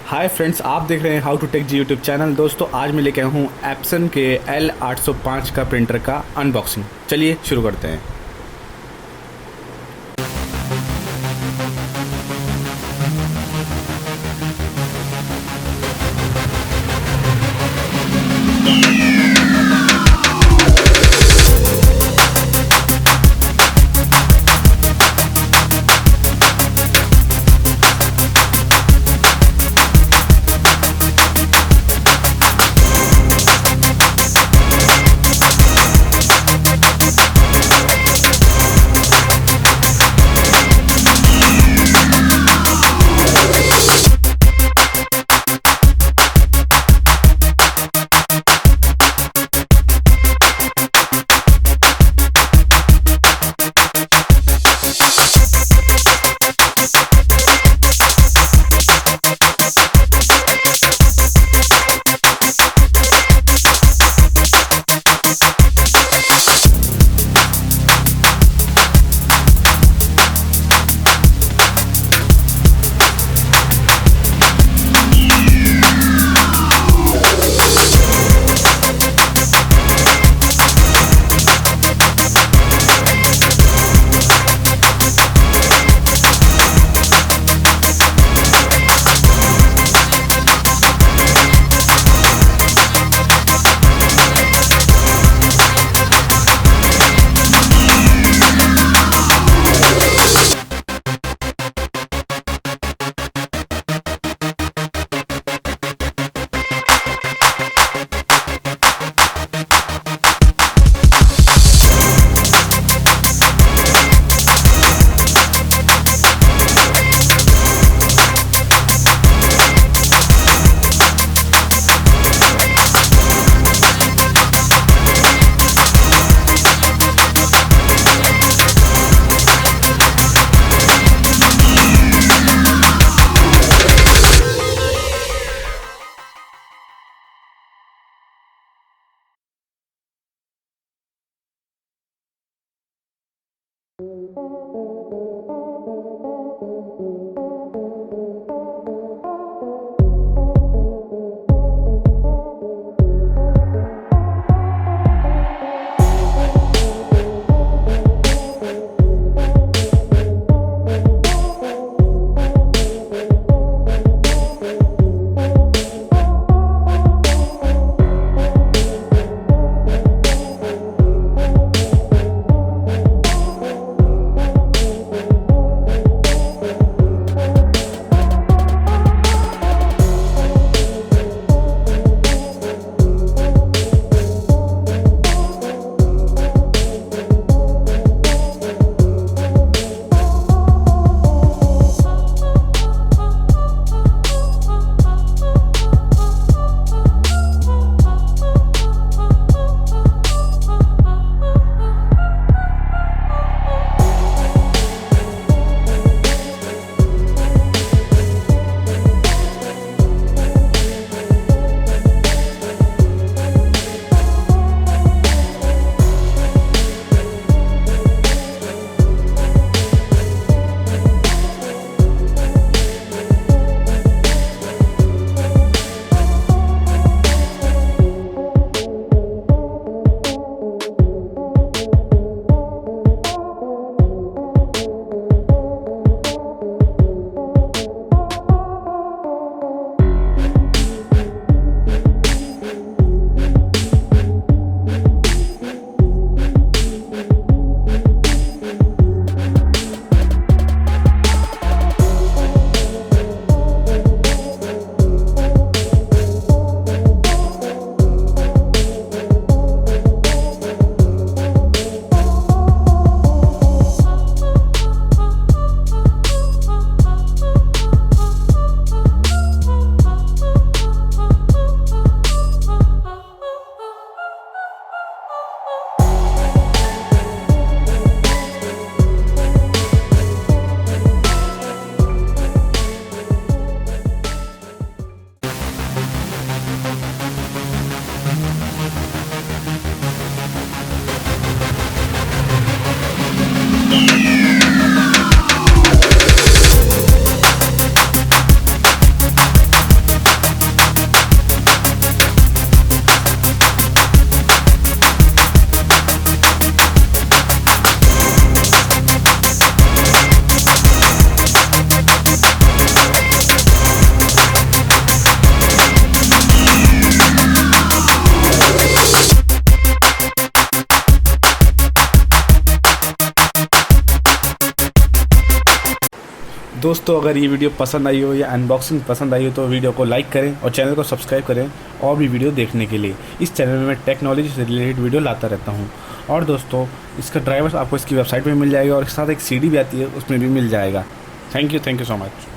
Hi friends, आप देख रहे हैं how to take G YouTube channel. दोस्तों आज मैं लेके आया हूँ एप्सन के L805 का प्रिंटर का अनबॉक्सिंग। चलिए शुरू करते हैं। दोस्तों अगर ये वीडियो पसंद आई हो या अनबॉक्सिंग पसंद आई हो तो वीडियो को लाइक करें और चैनल को सब्सक्राइब करें और भी वीडियो देखने के लिए। इस चैनल में मैं टेक्नोलॉजी से रिलेटेड वीडियो लाता रहता हूँ। और दोस्तों इसका ड्राइवर्स आपको इसकी वेबसाइट में मिल जाएगा और साथ एक CD भी आती है, उसमें भी मिल जाएगा। Thank you so much.